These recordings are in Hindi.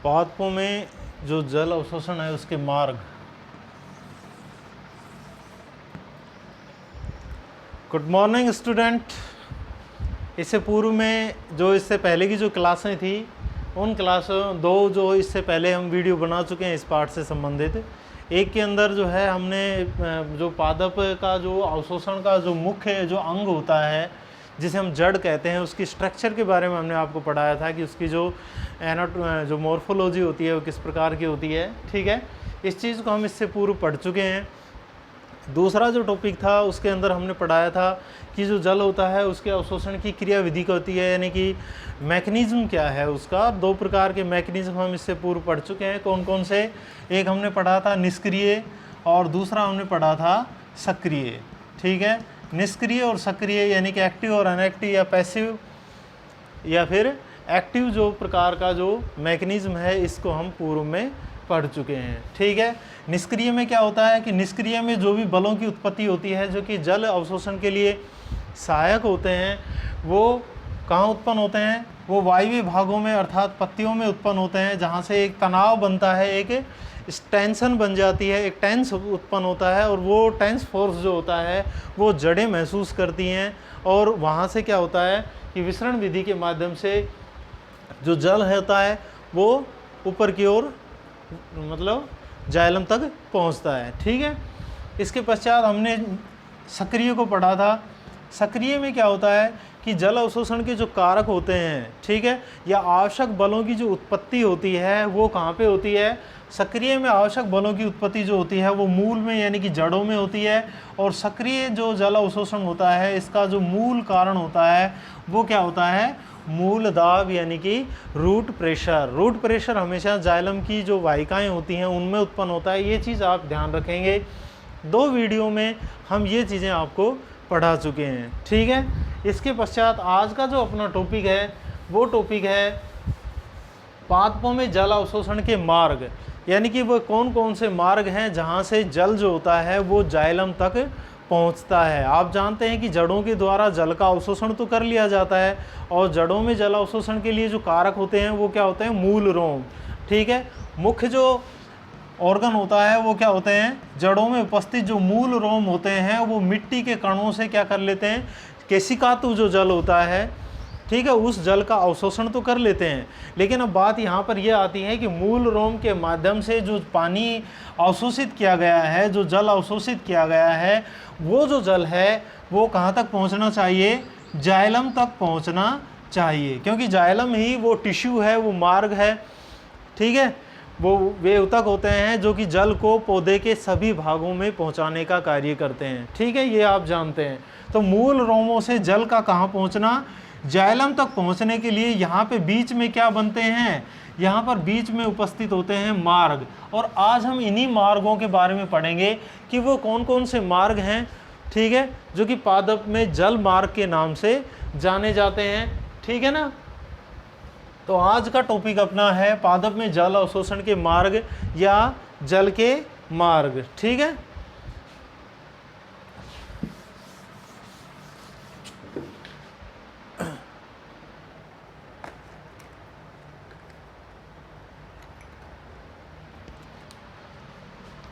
पादपों में जो जल अवशोषण है उसके मार्ग। Good morning student. इससे पूर्व में जो इससे पहले की जो क्लासें थी उन क्लासों दो जो इससे पहले हम वीडियो बना चुके हैं इस पाठ से संबंधित। एक के अंदर जो है हमने जो पादप का जो अवशोषण का जो मुख्य जो अंग होता है जिसे हम जड़ कहते हैं उसकी स्ट्रक्चर के बारे में हमने आपको पढ़ाया था कि उसकी जो मॉर्फोलॉजी होती है वो किस प्रकार की होती है। ठीक है, इस चीज़ को हम इससे पूर्व पढ़ चुके हैं। दूसरा जो टॉपिक था उसके अंदर हमने पढ़ाया था कि जो जल होता है उसके अवशोषण की क्रिया विधि क्या होती है, यानी कि मैकेनिज्म क्या है उसका। दो प्रकार के मैकेनिज्म हम इससे पूर्व पढ़ चुके हैं। कौन कौन से? एक हमने पढ़ा था निष्क्रिय और दूसरा हमने पढ़ा था सक्रिय। ठीक है, निष्क्रिय और सक्रिय यानी कि एक्टिव और अनएक्टिव या पैसिव या फिर एक्टिव जो प्रकार का जो मैकेनिज्म है इसको हम पूर्व में पढ़ चुके हैं। ठीक है, निष्क्रिय में क्या होता है कि निष्क्रिय में जो भी बलों की उत्पत्ति होती है जो कि जल अवशोषण के लिए सहायक होते हैं वो कहाँ उत्पन्न होते हैं? वो वायवीय भागों में अर्थात पत्तियों में उत्पन्न होते हैं, जहाँ से एक तनाव बनता है, एक टेंशन बन जाती है, एक टेंस उत्पन्न होता है और वो टेंस फोर्स जो होता है वो जड़ें महसूस करती हैं और वहाँ से क्या होता है कि विसरण विधि के माध्यम से जो जल होता है वो ऊपर की ओर मतलब जाइलम तक पहुंचता है। ठीक है, इसके पश्चात हमने सक्रिय को पढ़ा था। सक्रिय में क्या होता है कि जल अवशोषण के जो कारक होते हैं, ठीक है, या आवश्यक बलों की जो उत्पत्ति होती है वो कहाँ पे होती है? सक्रिय में आवश्यक बलों की उत्पत्ति जो होती है वो मूल में यानी कि जड़ों में होती है। और सक्रिय जो जल अवशोषण होता है इसका जो मूल कारण होता है वो क्या होता है? मूल दाब यानी कि रूट प्रेशर। रूट प्रेशर हमेशा जाइलम की जो वाहिकाएं होती हैं उनमें उत्पन्न होता है। ये चीज़ आप ध्यान रखेंगे। दो वीडियो में हम ये चीज़ें आपको पढ़ा चुके हैं। ठीक है, इसके पश्चात आज का जो अपना टॉपिक है वो टॉपिक है पादपों में जल अवशोषण के मार्ग, यानी कि वो कौन कौन से मार्ग हैं जहाँ से जल जो होता है वो जाइलम तक पहुंचता है। आप जानते हैं कि जड़ों के द्वारा जल का अवशोषण तो कर लिया जाता है और जड़ों में जल अवशोषण के लिए जो कारक होते हैं वो क्या होते हैं? मूल रोम। ठीक है, मुख्य जो ऑर्गन होता है वो क्या होते हैं? जड़ों में उपस्थित जो मूल रोम होते हैं वो मिट्टी के कणों से क्या कर लेते हैं? केशिकातु जो जल होता है, ठीक है, उस जल का अवशोषण तो कर लेते हैं। लेकिन अब बात यहाँ पर यह आती है कि मूल रोम के माध्यम से जो पानी अवशोषित किया गया है, जो जल अवशोषित किया गया है, वो जो जल है वो कहाँ तक पहुँचना चाहिए? जाइलम तक पहुँचना चाहिए, क्योंकि जाइलम ही वो टिश्यू है, वो मार्ग है। ठीक है, वो वे ऊतक होते हैं जो कि जल को पौधे के सभी भागों में पहुँचाने का कार्य करते हैं। ठीक है, ये आप जानते हैं। तो मूल रोमों से जल का कहाँ पहुँचना? जाइलम तक पहुंचने के लिए यहाँ पे बीच में क्या बनते हैं? यहाँ पर बीच में उपस्थित होते हैं मार्ग। और आज हम इन्हीं मार्गों के बारे में पढ़ेंगे कि वो कौन कौन से मार्ग हैं, ठीक है, जो कि पादप में जल मार्ग के नाम से जाने जाते हैं। ठीक है ना, तो आज का टॉपिक अपना है पादप में जल अवशोषण के मार्ग या जल के मार्ग। ठीक है,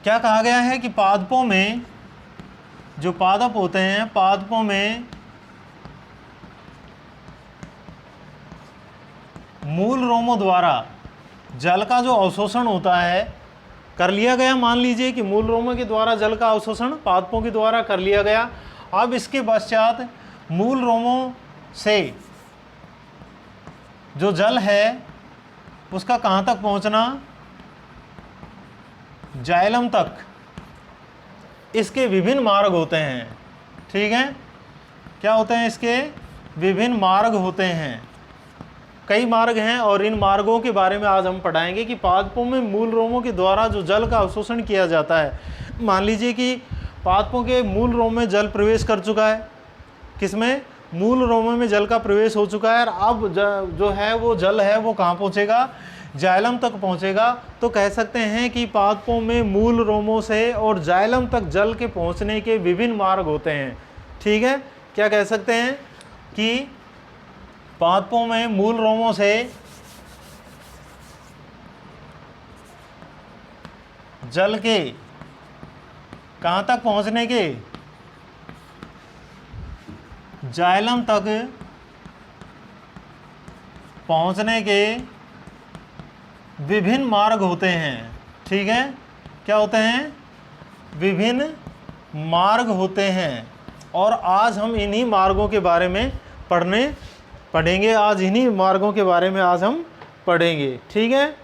क्या कहा गया है कि पादपों में जो पादप होते हैं, पादपों में मूल रोमों द्वारा जल का जो अवशोषण होता है कर लिया गया। मान लीजिए कि मूल रोमों के द्वारा जल का अवशोषण पादपों के द्वारा कर लिया गया। अब इसके पश्चात मूल रोमों से जो जल है उसका कहाँ तक पहुँचना? जाइलम तक। इसके विभिन्न मार्ग होते हैं। ठीक है, क्या होते हैं? इसके विभिन्न मार्ग होते हैं, कई मार्ग हैं और इन मार्गों के बारे में आज हम पढ़ाएंगे कि पादपों में मूल रोमों के द्वारा जो जल का अवशोषण किया जाता है। मान लीजिए कि पादपों के मूल रोम में जल प्रवेश कर चुका है। किसमें? मूल रोमों में जल का प्रवेश हो चुका है और अब जो है वो जल है वो कहाँ पहुँचेगा? जाइलम तक पहुँचेगा। तो कह सकते हैं कि पादपों में मूल रोमों से और जाइलम तक जल के पहुँचने के विभिन्न मार्ग होते हैं। ठीक है, क्या कह सकते हैं कि पादपों में मूल रोमों से जल के कहाँ तक पहुँचने के, जाइलम तक पहुँचने के विभिन्न मार्ग होते हैं। ठीक है, क्या होते हैं, विभिन्न मार्ग होते हैं। और आज हम इन्हीं मार्गों के बारे में पढ़ेंगे। आज इन्हीं मार्गों के बारे में आज हम पढ़ेंगे। ठीक है,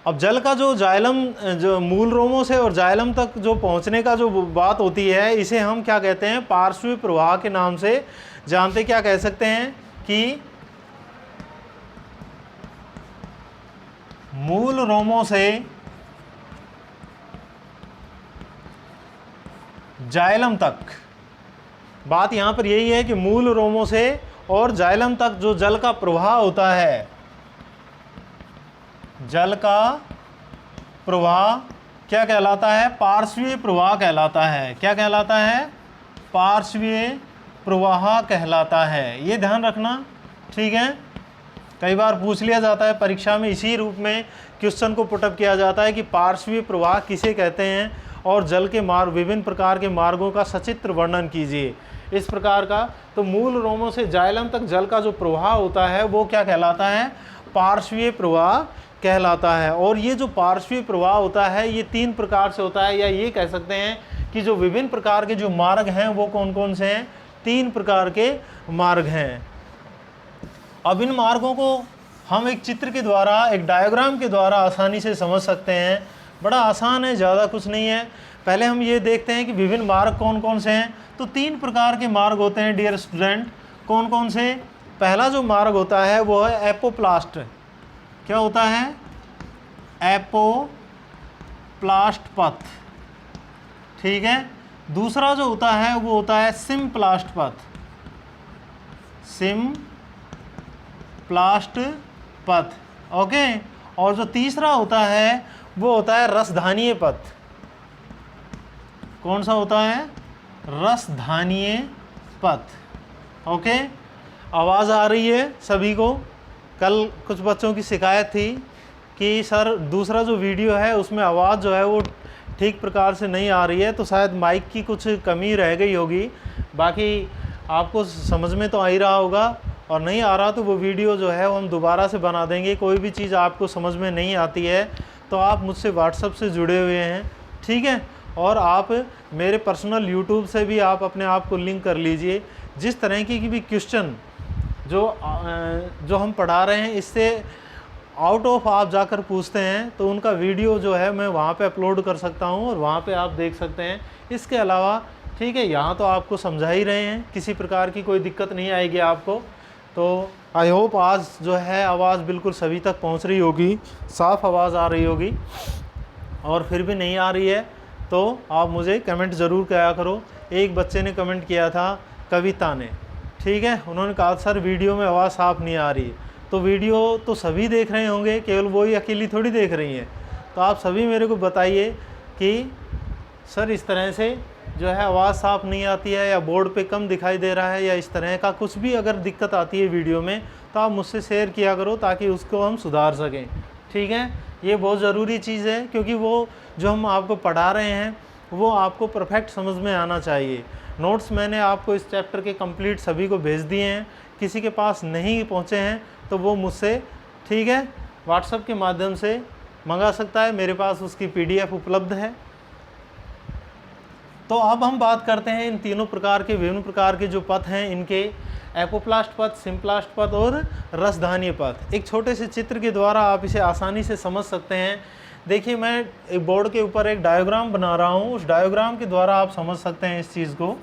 अब जल का जो जाइलम, जो मूल रोमों से और जाइलम तक जो पहुंचने का जो बात होती है, इसे हम क्या कहते हैं, पार्श्वीय प्रवाह के नाम से जानते। क्या कह सकते हैं कि मूल रोमों से जाइलम तक, बात यहाँ पर यही है कि मूल रोमों से और जाइलम तक जो जल का प्रवाह होता है, जल का प्रवाह क्या कहलाता है, पार्श्वीय प्रवाह कहलाता है। क्या कहलाता है, पार्श्वीय प्रवाह कहलाता है। ये ध्यान रखना। ठीक है, कई बार पूछ लिया जाता है परीक्षा में, इसी रूप में क्वेश्चन को पुटअप किया जाता है कि पार्श्वीय प्रवाह किसे कहते हैं और जल के मार्ग, विभिन्न प्रकार के मार्गों का सचित्र वर्णन कीजिए, इस प्रकार का। तो मूल रोमों से जाइलम तक जल का जो प्रवाह होता है वो क्या कहलाता है, पार्श्वीय प्रवाह कहलाता है। और ये जो पार्श्वीय प्रवाह होता है ये 3 प्रकार से होता है, या ये कह सकते हैं कि जो विभिन्न प्रकार के जो मार्ग हैं वो कौन कौन से हैं, 3 प्रकार के मार्ग हैं। अब इन मार्गों को हम एक चित्र के द्वारा, एक डायग्राम के द्वारा आसानी से समझ सकते हैं। बड़ा आसान है, ज़्यादा कुछ नहीं है। पहले हम ये देखते हैं कि विभिन्न मार्ग कौन कौन से हैं। तो 3 प्रकार के मार्ग होते हैं डियर स्टूडेंट। कौन कौन से, पहला जो मार्ग होता है वो है एपोप्लास्ट। क्या होता है, एपोप्लास्ट पथ। ठीक है, दूसरा जो होता है वो होता है सिम्प्लास्ट पथ, सिम्प्लास्ट पथ। ओके, और जो तीसरा होता है वो होता है रसधानीय पथ। कौन सा होता है, रसधानीय पथ। ओके, आवाज़ आ रही है सभी को। कल कुछ बच्चों की शिकायत थी कि सर दूसरा जो वीडियो है उसमें आवाज़ जो है वो ठीक प्रकार से नहीं आ रही है, तो शायद माइक की कुछ कमी रह गई होगी। बाकी आपको समझ में तो आ ही रहा होगा, और नहीं आ रहा तो वो वीडियो जो है वो हम दोबारा से बना देंगे। कोई भी चीज़ आपको समझ में नहीं आती है तो आप मुझसे व्हाट्सएप से जुड़े हुए हैं, ठीक है, और आप मेरे पर्सनल यूट्यूब से भी आप अपने आप को लिंक कर लीजिए। जिस तरह की भी क्वेश्चन जो हम पढ़ा रहे हैं इससे आउट ऑफ आप जाकर पूछते हैं तो उनका वीडियो जो है मैं वहाँ पे अपलोड कर सकता हूँ और वहाँ पे आप देख सकते हैं। इसके अलावा ठीक है, यहाँ तो आपको समझा ही रहे हैं, किसी प्रकार की कोई दिक्कत नहीं आएगी आपको। तो आई होप आज जो है आवाज़ बिल्कुल सभी तक पहुँच रही होगी, साफ़ आवाज़ आ रही होगी। और फिर भी नहीं आ रही है तो आप मुझे कमेंट ज़रूर किया करो। एक बच्चे ने कमेंट किया था, कविता ने, ठीक है, उन्होंने कहा सर वीडियो में आवाज़ साफ़ नहीं आ रही। तो वीडियो तो सभी देख रहे होंगे, केवल वही अकेली थोड़ी देख रही हैं। तो आप सभी मेरे को बताइए कि सर इस तरह से जो है आवाज़ साफ़ नहीं आती है, या बोर्ड पे कम दिखाई दे रहा है, या इस तरह का कुछ भी अगर दिक्कत आती है वीडियो में तो आप मुझसे शेयर किया करो ताकि उसको हम सुधार सकें। ठीक है, ये बहुत ज़रूरी चीज़ है क्योंकि वो जो हम आपको पढ़ा रहे हैं वो आपको परफेक्ट समझ में आना चाहिए। नोट्स मैंने आपको इस चैप्टर के कंप्लीट सभी को भेज दिए हैं। किसी के पास नहीं पहुँचे हैं तो वो मुझसे ठीक है व्हाट्सएप के माध्यम से मंगा सकता है, मेरे पास उसकी PDF उपलब्ध है। तो अब हम बात करते हैं इन तीनों प्रकार के, विभिन्न प्रकार के जो पथ हैं इनके, एपोप्लास्ट पथ, सिम्प्लास्ट पथ और रसधानीय पथ। एक छोटे से चित्र के द्वारा आप इसे आसानी से समझ सकते हैं। देखिए मैं एक बोर्ड के ऊपर एक डायग्राम बना रहा हूँ, उस डायग्राम के द्वारा आप समझ सकते हैं इस चीज़ को।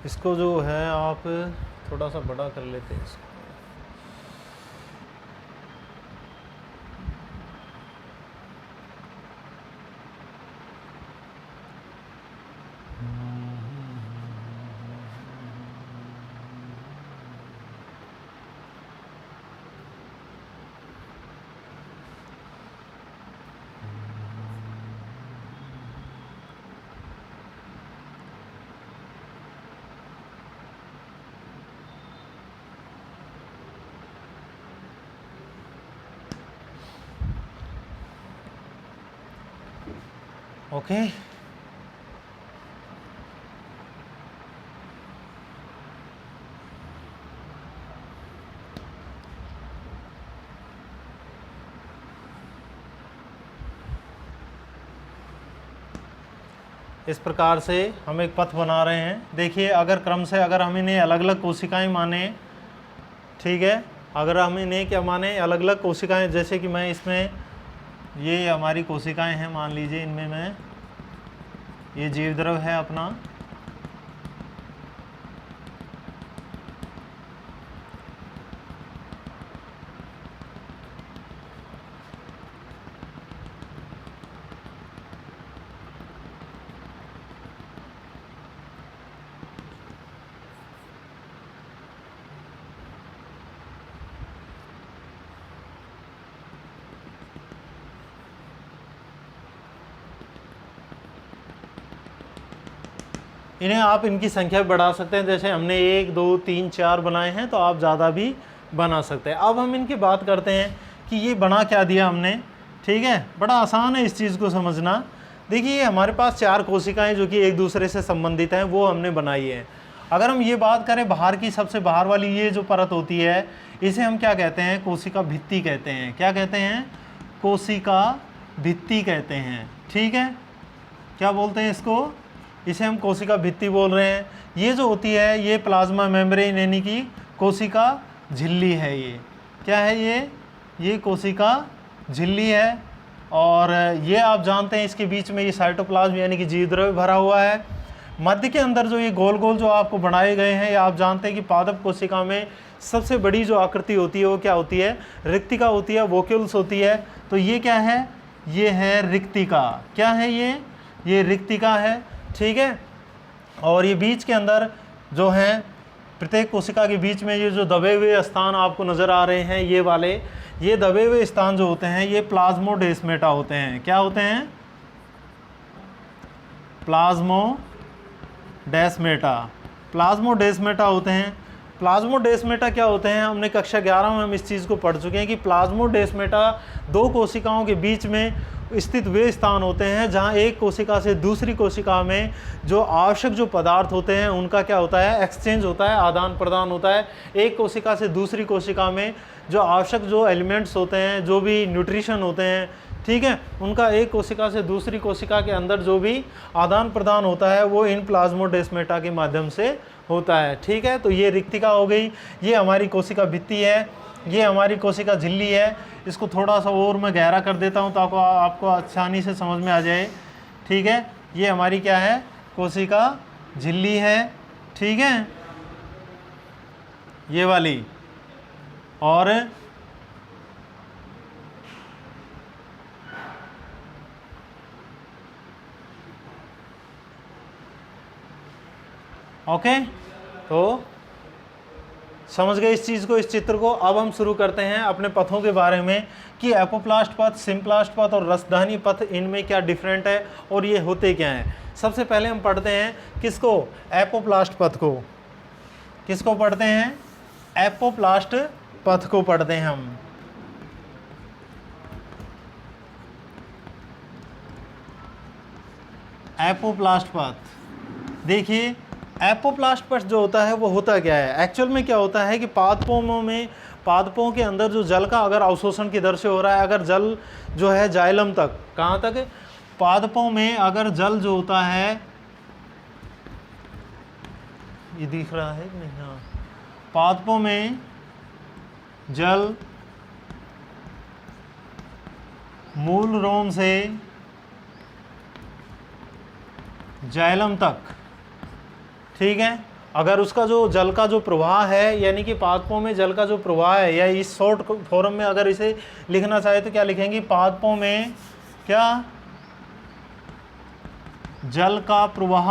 इसको जो है आप थोड़ा सा बड़ा कर लेते हैं इसको। ओके, इस प्रकार से हम एक पथ बना रहे हैं। देखिए, अगर क्रम से अगर हम इन्हें अलग अलग कोशिकाएं माने, ठीक है, अगर हम इन्हें क्या माने, अलग अलग कोशिकाएं, जैसे कि मैं इसमें ये हमारी कोशिकाएं हैं, मान लीजिए इनमें मैं ये जीव द्रव है अपना, इन्हें आप इनकी संख्या भी बढ़ा सकते हैं। जैसे हमने 1 2 3 4 बनाए हैं, तो आप ज़्यादा भी बना सकते हैं। अब हम इनकी बात करते हैं कि ये बना क्या दिया हमने, ठीक है। बड़ा आसान है इस चीज़ को समझना। देखिए, हमारे पास 4 कोशिकाएं जो कि एक दूसरे से संबंधित हैं, वो हमने बनाई है। अगर हम ये बात करें बाहर की, सबसे बाहर वाली ये जो परत होती है, इसे हम क्या कहते हैं, कोशिका भित्ति कहते हैं। क्या कहते हैं, कोशिका भित्ति कहते हैं, ठीक है। क्या बोलते हैं इसको, इसे हम कोशिका भित्ति बोल रहे हैं। ये जो होती है, ये प्लाज्मा मेम्ब्रेन यानी कि कोशिका झिल्ली है। ये क्या है, ये कोशिका झिल्ली है। और ये आप जानते हैं, इसके बीच में ये साइटोप्लाज्म यानी कि जीव द्रव्य भरा हुआ है। मध्य के अंदर जो ये गोल गोल जो आपको बनाए गए हैं, ये आप जानते हैं कि पादप कोशिका में सबसे बड़ी जो आकृति होती है वो क्या होती है, रिक्तिका होती है, वोक्यूल्स होती है। तो ये क्या है, ये है रिक्तिका। क्या है ये रिक्तिका है, ठीक है। और ये बीच के अंदर जो है, प्रत्येक कोशिका के बीच में ये जो दबे हुए स्थान आपको नज़र आ रहे हैं, ये वाले, ये दबे हुए स्थान जो होते हैं, ये प्लाज्मोडेस्मेटा होते हैं। क्या होते हैं, प्लाज्मोडेस्मेटा होते हैं। प्लाज्मोडेस्मेटा क्या होते हैं, हमने कक्षा 11 में हम इस चीज़ को पढ़ चुके हैं कि प्लाज्मोडेस्मेटा दो कोशिकाओं के बीच में स्थित वे स्थान होते हैं जहां एक कोशिका से दूसरी कोशिका में जो आवश्यक जो पदार्थ होते हैं उनका क्या होता है, एक्सचेंज होता है, आदान प्रदान होता है। एक कोशिका से दूसरी कोशिका में जो आवश्यक जो एलिमेंट्स होते हैं, जो भी न्यूट्रिशन होते हैं, ठीक है, उनका एक कोशिका से दूसरी कोशिका के अंदर जो भी आदान प्रदान होता है, वो इन प्लाज्मोडेस्मेटा के माध्यम से होता है, ठीक है। तो ये रिक्तिका हो गई, ये हमारी कोशिका भित्ति है, ये हमारी कोशिका झिल्ली है। इसको थोड़ा सा और मैं गहरा कर देता हूँ ताकि आपको आसानी से समझ में आ जाए, ठीक है। ये हमारी क्या है, कोशिका झिल्ली है, ठीक है, ये वाली। और ओके, तो समझ गए इस चीज़ को, इस चित्र को। अब हम शुरू करते हैं अपने पथों के बारे में कि एपोप्लास्ट पथ, सिम्प्लास्ट पथ और रसधानी पथ, इनमें क्या डिफरेंट है और ये होते क्या हैं। सबसे पहले हम पढ़ते हैं किसको, एपोप्लास्ट पथ को। किसको पढ़ते हैं, एपोप्लास्ट पथ को पढ़ते हैं हम। एपोप्लास्ट पथ, देखिए एपोप्लास्ट पथ जो होता है वो होता क्या है, एक्चुअल में क्या होता है कि पादपों के अंदर जो जल का अगर अवशोषण की दर से हो रहा है, अगर जल जो है जाइलम तक, कहाँ तक, पादपों में अगर जल जो होता है, ये दिख रहा है कि नहीं, हाँ, पादपों में जल मूल रोम से जाइलम तक, ठीक है, अगर उसका जो जल का जो प्रवाह है, यानी कि पादपों में जल का जो प्रवाह है, या इस शॉर्ट फॉर्म में अगर इसे लिखना चाहे तो क्या लिखेंगे, पादपों में क्या जल का प्रवाह,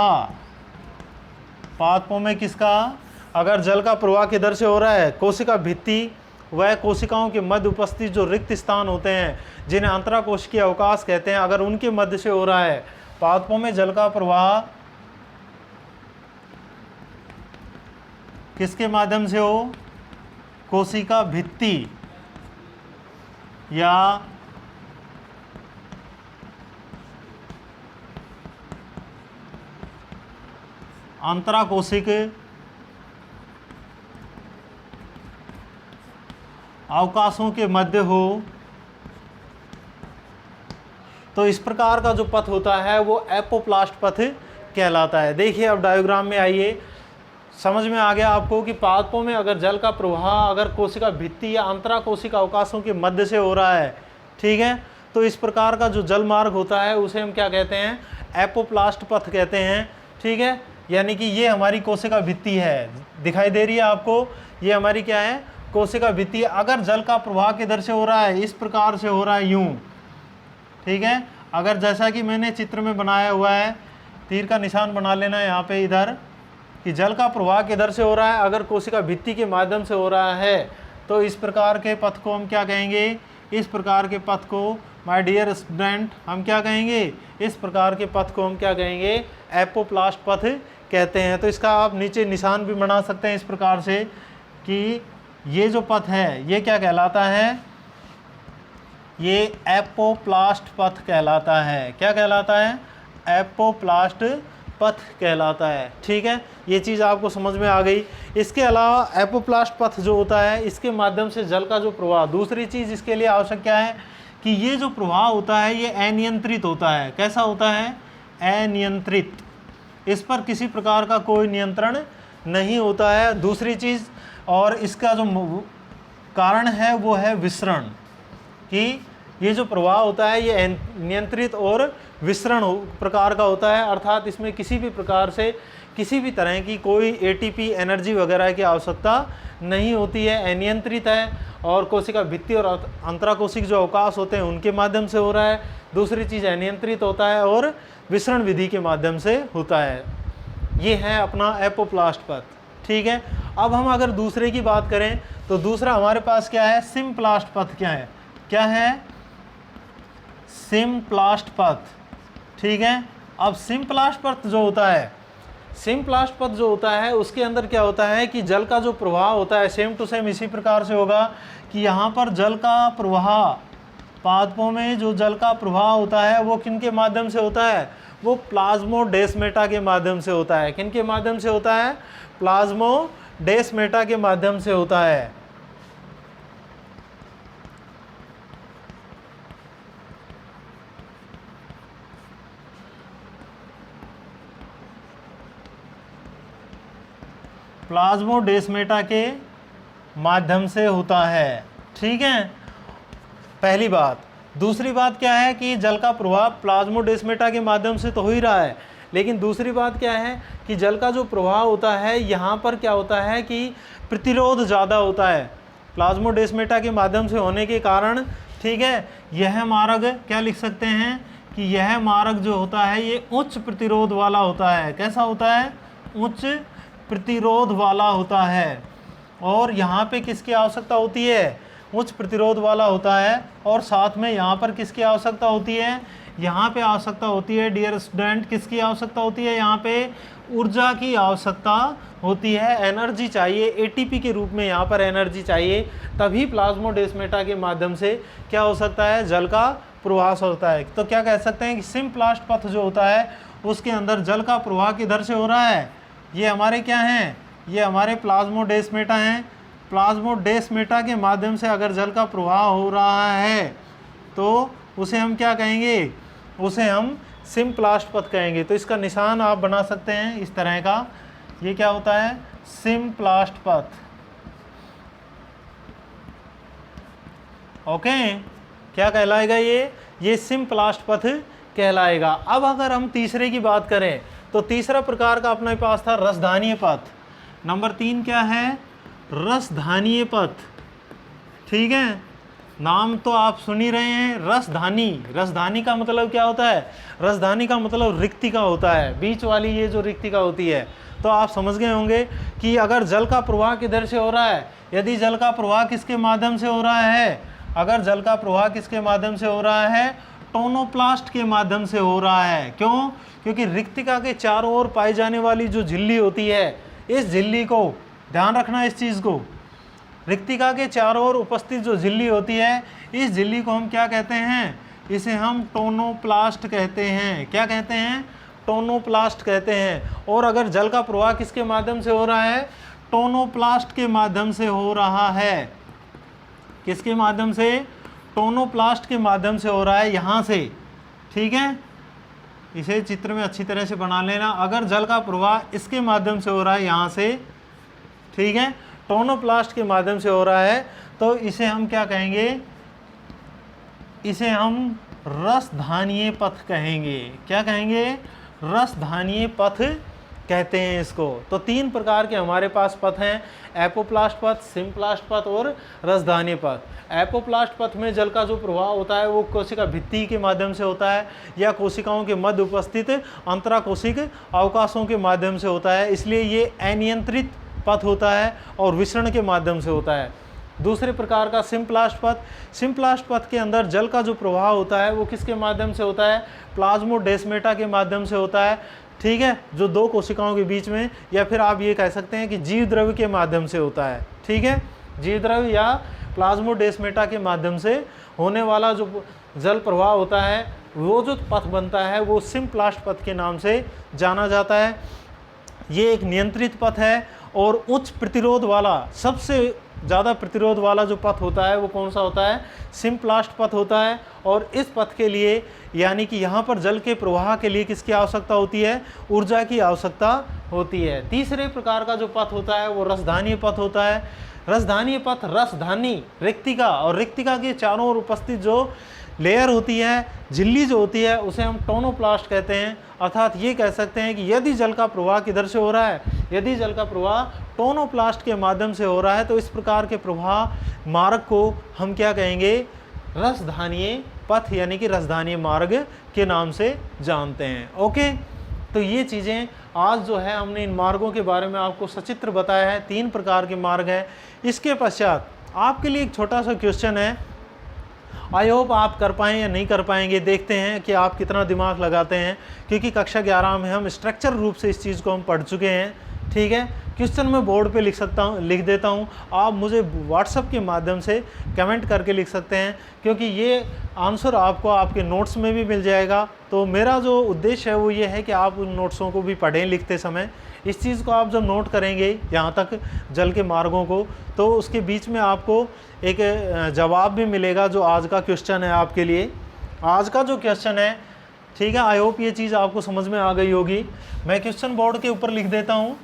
पादपों में किसका, अगर जल का प्रवाह किधर से हो रहा है, कोशिका भित्ति वह कोशिकाओं के मध्य उपस्थित जो रिक्त स्थान होते हैं जिन्हें अंतराकोशिकीय अवकाश कहते हैं, अगर उनके मध्य से हो रहा है, पादपों में जल का प्रवाह किसके माध्यम से हो, कोशिका भित्ति या अंतराकोशिक अवकाशों के मध्य हो, तो इस प्रकार का जो पथ होता है वो एपोप्लास्ट पथ कहलाता है। देखिए अब डायग्राम में आइए, समझ में आ गया आपको कि पादपों में अगर जल का प्रवाह अगर कोशिका भित्ति या अंतराकोशिक अवकाशों के मध्य से हो रहा है, ठीक है, तो इस प्रकार का जो जल मार्ग होता है उसे हम क्या कहते हैं, एपोप्लास्ट पथ कहते हैं, ठीक है। यानी कि ये हमारी कोशिका भित्ति है, दिखाई दे रही है आपको, ये हमारी क्या है, कोशिका भित्ति। अगर जल का प्रवाह किधर से हो रहा है, इस प्रकार से हो रहा है, यूं, ठीक है। अगर जैसा कि मैंने चित्र में बनाया हुआ है, तीर का निशान बना लेना है यहाँ पे इधर, कि जल का प्रवाह किधर से हो रहा है, अगर कोशिका भित्ति के माध्यम से हो रहा है, तो इस प्रकार के पथ को हम क्या कहेंगे, इस प्रकार के पथ को माय डियर स्टूडेंट हम क्या कहेंगे, इस प्रकार के पथ को हम क्या कहेंगे, एपोप्लास्ट पथ कहते हैं। तो इसका आप नीचे निशान भी बना सकते हैं इस प्रकार से कि ये जो पथ है ये क्या कहलाता है, ये एपोप्लास्ट पथ कहलाता है। क्या कहलाता है, एपोप्लास्ट पथ कहलाता है, ठीक है। ये चीज़ आपको समझ में आ गई। इसके अलावा एपोप्लास्ट पथ जो होता है इसके माध्यम से जल का जो प्रवाह, दूसरी चीज़ इसके लिए आवश्यक क्या है कि ये जो प्रवाह होता है ये अनियंत्रित होता है। कैसा होता है, अनियंत्रित, इस पर किसी प्रकार का कोई नियंत्रण नहीं होता है। दूसरी चीज़, और इसका जो कारण है वो है विसरण, कि ये जो प्रवाह होता है ये नियंत्रित और विसरण प्रकार का होता है, अर्थात इसमें किसी भी प्रकार से किसी भी तरह की कोई एटीपी एनर्जी वगैरह की आवश्यकता नहीं होती है, अनियंत्रित है, और कोशिका भित्ति और अंतराकोशिक जो अवकाश होते हैं उनके माध्यम से हो रहा है। दूसरी चीज़ अनियंत्रित होता है और विसरण विधि के माध्यम से होता है। ये है अपना एपोप्लास्ट पथ, ठीक है। अब हम अगर दूसरे की बात करें तो दूसरा हमारे पास क्या है, सिम्प्लास्ट पथ। क्या है, सिम्प्लास्ट पथ, ठीक है। अब सिम्प्लास्ट पथ जो होता है, सिम्प्लास्ट पथ जो होता है उसके अंदर क्या होता है कि जल का जो प्रवाह होता है सेम टू सेम इसी प्रकार से होगा कि यहाँ पर जल का प्रवाह, पादपों में जो जल का प्रवाह होता है वो किन के माध्यम से होता है, वो प्लाज्मोडेस्माटा के माध्यम से होता है। किन के माध्यम से होता है, प्लाज्मोडेस्माटा के माध्यम से होता है। प्लाज्मोडेस्माटा के माध्यम से होता है, ठीक है, पहली बात। दूसरी बात क्या है कि जल का प्रवाह प्लाज्मोडेस्माटा के माध्यम से तो हो ही रहा है, लेकिन दूसरी बात क्या है कि जल का जो प्रवाह होता है यहाँ पर क्या होता है कि प्रतिरोध ज़्यादा होता है प्लाज्मोडेस्माटा के माध्यम से होने के कारण, ठीक है। यह मार्ग क्या लिख सकते हैं कि यह मार्ग जो होता है ये उच्च प्रतिरोध वाला होता है। कैसा होता है, उच्च प्रतिरोध वाला होता है। और यहाँ पे किसकी आवश्यकता होती है, उच्च प्रतिरोध वाला होता है। और साथ में यहाँ पर किसकी आवश्यकता होती है, यहाँ पे आवश्यकता होती है डियर स्टूडेंट, किसकी आवश्यकता होती है, यहाँ पे ऊर्जा की आवश्यकता होती है, एनर्जी चाहिए, एटीपी के रूप में यहाँ पर एनर्जी चाहिए, तभी प्लाज्मोडेस्माटा के माध्यम से क्या हो सकता है, जल का प्रवाह होता है। तो क्या कह सकते हैं कि सिम्प्लास्ट पथ जो होता है उसके अंदर जल का प्रवाह किधर से हो रहा है, ये हमारे क्या हैं, ये हमारे प्लाज्मोडेस्माटा हैं। प्लाज्मोडेस्माटा के माध्यम से अगर जल का प्रवाह हो रहा है तो उसे हम क्या कहेंगे, उसे हम सिम्प्लास्ट पथ कहेंगे। तो इसका निशान आप बना सकते हैं इस तरह का, ये क्या होता है, सिम्प्लास्ट पथ, ओके। क्या कहलाएगा ये सिम्प्लास्ट पथ कहलाएगा। अब अगर हम तीसरे की बात करें तो तीसरा प्रकार का अपने पास था रसधानीय पथ। नंबर 3 क्या है, रसधानीय पथ। ठीक है, नाम तो आप सुन ही रहे हैं, रसधानी। रसधानी का मतलब क्या होता है, रसधानी का मतलब रिक्तिका होता है, बीच वाली ये जो रिक्तिका होती है। तो आप समझ गए होंगे कि अगर जल का प्रवाह किधर से हो रहा है, यदि जल का प्रवाह किसके माध्यम से हो रहा है, अगर जल का प्रवाह किसके माध्यम से हो रहा है, टोनोप्लास्ट के माध्यम से हो रहा है। क्यों, क्योंकि रिक्तिका के चारों ओर पाई जाने वाली जो झिल्ली होती है, इस झिल्ली को ध्यान रखना, इस चीज़ को, रिक्तिका के चारों ओर उपस्थित जो झिल्ली होती है, इस झिल्ली को हम क्या कहते हैं, इसे हम टोनोप्लास्ट कहते हैं। क्या कहते हैं, टोनोप्लास्ट कहते हैं। और अगर जल का प्रवाह किसके माध्यम से हो रहा है, टोनोप्लास्ट के माध्यम से हो रहा है। किसके माध्यम से, टोनोप्लास्ट के माध्यम से हो रहा है, यहाँ से। ठीक है, इसे चित्र में अच्छी तरह से बना लेना। अगर जल का प्रवाह इसके माध्यम से हो रहा है, यहाँ से, ठीक है, टोनोप्लास्ट के माध्यम से हो रहा है, तो इसे हम क्या कहेंगे, इसे हम रसधानीय पथ कहेंगे। क्या कहेंगे, रसधानीय पथ कहते हैं इसको। तो 3 प्रकार के हमारे पास पथ हैं, एपोप्लास्ट पथ, सिम्प्लास्ट पथ और रसधानीय पथ। एपोप्लास्ट पथ में जल का जो प्रवाह होता है वो कोशिका भित्ति के माध्यम से होता है या कोशिकाओं के मध्य उपस्थित अंतराकोशिक अवकाशों के माध्यम से होता है, इसलिए ये अनियंत्रित पथ होता है और विसरण के माध्यम से होता है। दूसरे प्रकार का सिम्प्लास्ट पथ, सिम्प्लास्ट पथ के अंदर जल का जो प्रवाह होता है वो किसके माध्यम से होता है, प्लाज्मोडेस्माटा के माध्यम से होता है। ठीक है, जो 2 कोशिकाओं के बीच में, या फिर आप ये कह सकते हैं कि जीव द्रव्य के माध्यम से होता है। ठीक है, जीव द्रव्य या प्लाज्मोडेस्माटा के माध्यम से होने वाला जो जल प्रवाह होता है, वो जो पथ बनता है वो सिम्प्लास्ट पथ के नाम से जाना जाता है। ये एक नियंत्रित पथ है और उच्च प्रतिरोध वाला, सबसे ज़्यादा प्रतिरोध वाला जो पथ होता है वो कौन सा होता है, सिम्प्लास्ट पथ होता है। और इस पथ के लिए, यानी कि यहाँ पर जल के प्रवाह के लिए किसकी आवश्यकता होती है, ऊर्जा की आवश्यकता होती है। तीसरे प्रकार का जो पथ होता है वो रसधानीय पथ होता है। रसधानीय पथ, रसधानी रिक्तिका, और रिक्तिका के चारों ओर उपस्थित जो लेयर होती है, झिल्ली जो होती है, उसे हम टोनोप्लास्ट कहते हैं। अर्थात ये कह सकते हैं कि यदि जल का प्रवाह किधर से हो रहा है, यदि जल का प्रवाह टोनोप्लास्ट के माध्यम से हो रहा है, तो इस प्रकार के प्रवाह मार्ग को हम क्या कहेंगे, रसधानीय पथ यानी कि रसधानीय मार्ग के नाम से जानते हैं। ओके, तो ये चीज़ें आज जो है हमने इन मार्गों के बारे में आपको सचित्र बताया है। 3 प्रकार के मार्ग हैं। इसके पश्चात आपके लिए एक छोटा सा क्वेश्चन है, आई होप आप कर पाएँ या नहीं कर पाएंगे, देखते हैं कि आप कितना दिमाग लगाते हैं, क्योंकि कक्षा 11 में हम स्ट्रक्चर रूप से इस चीज़ को हम पढ़ चुके हैं। ठीक है, क्वेश्चन मैं बोर्ड पे लिख देता हूँ, आप मुझे व्हाट्सएप के माध्यम से कमेंट करके लिख सकते हैं, क्योंकि ये आंसर आपको आपके नोट्स में भी मिल जाएगा। तो मेरा जो उद्देश्य है वो ये है कि आप उन नोट्सों को भी पढ़ें लिखते समय। इस चीज़ को आप जब नोट करेंगे यहाँ तक जल के मार्गों को, तो उसके बीच में आपको एक जवाब भी मिलेगा जो आज का क्वेश्चन है आपके लिए। आज का जो क्वेश्चन है, ठीक है, आई होप ये चीज़ आपको समझ में आ गई होगी। मैं क्वेश्चन बोर्ड के ऊपर लिख देता हूँ।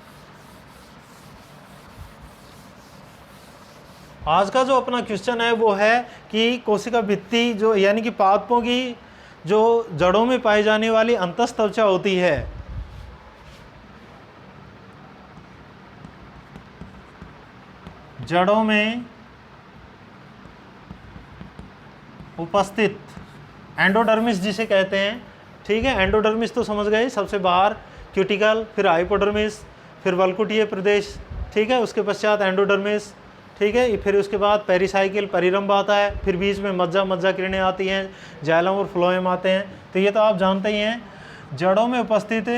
आज का जो अपना क्वेश्चन है वो है कि कोशिका भित्ति जो यानी कि पादपों की जो जड़ों में पाई जाने वाली अंतःत्वचा होती है, जड़ों में उपस्थित एंडोडर्मिस जिसे कहते हैं। ठीक है, एंडोडर्मिस तो समझ गए, सबसे बाहर क्यूटिकल, फिर हाइपोडर्मिस, फिर वल्कुटीय प्रदेश। ठीक है, उसके पश्चात एंडोडर्मिस। ठीक है, फिर उसके बाद पेरिसाइकिल, परिरंभ आता है, फिर बीच में मज्जा किरणें आती हैं, जाइलम और फ्लोएम आते हैं। तो ये तो आप जानते ही हैं। जड़ों में उपस्थित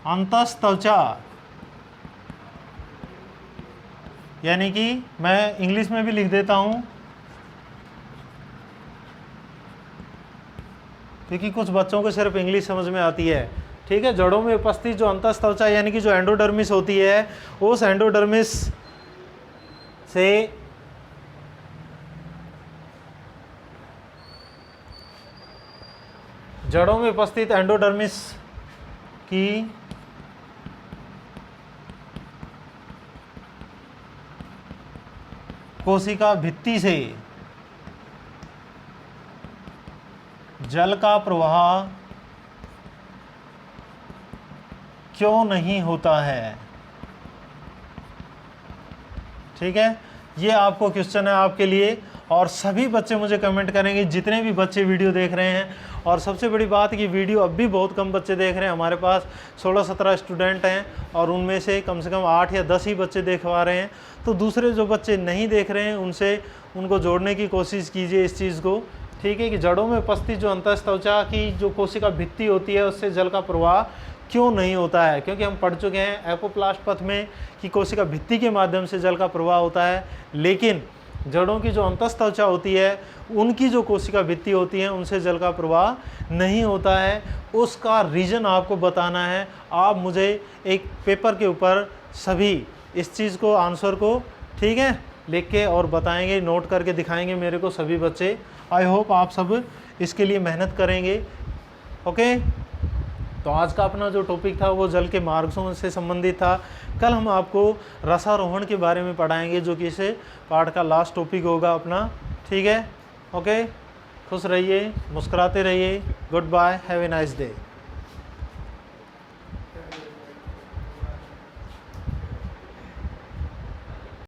अंतःत्वचा, यानी कि मैं इंग्लिश में भी लिख देता हूँ, क्योंकि कुछ बच्चों को सिर्फ इंग्लिश समझ में आती है। ठीक है, जड़ों में उपस्थित जो अंतःत्वचा यानी कि जो एंडोडर्मिस होती है, उस एंडोडर्मिस से जड़ों में उपस्थित एंडोडर्मिस की कोशिका भित्ति से जल का प्रवाह क्यों नहीं होता है। ठीक है, ये आपको क्वेश्चन है आपके लिए। और सभी बच्चे मुझे कमेंट करेंगे, जितने भी बच्चे वीडियो देख रहे हैं। और सबसे बड़ी बात कि वीडियो अब भी बहुत कम बच्चे देख रहे हैं। हमारे पास 16-17 स्टूडेंट हैं और उनमें से कम 8 या 10 ही बच्चे देख पा रहे हैं। तो दूसरे जो बच्चे नहीं देख रहे हैं उनको जोड़ने की कोशिश कीजिए इस चीज़ को। ठीक है, कि जड़ों में उपस्थित जो अंतःत्वचा की जो कोशिका भित्ति होती है उससे जल का प्रवाह क्यों नहीं होता है। क्योंकि हम पढ़ चुके हैं एपोप्लास्ट पथ में कि कोशिका भित्ति के माध्यम से जल का प्रवाह होता है, लेकिन जड़ों की जो अंतःत्वचा होती है उनकी जो कोशिका भित्ति होती है उनसे जल का प्रवाह नहीं होता है। उसका रीज़न आपको बताना है। आप मुझे एक पेपर के ऊपर सभी इस चीज़ को, आंसर को, ठीक है, लिख के और बताएंगे, नोट करके दिखाएंगे मेरे को सभी बच्चे। आई होप आप सब इसके लिए मेहनत करेंगे। ओके, तो आज का अपना जो टॉपिक था वो जल के मार्गों से संबंधित था। कल हम आपको रसारोहण के बारे में पढ़ाएंगे, जो कि इस पाठ का लास्ट टॉपिक होगा अपना। ठीक है, ओके, खुश रहिए, मुस्कुराते रहिए। Goodbye, have a nice day.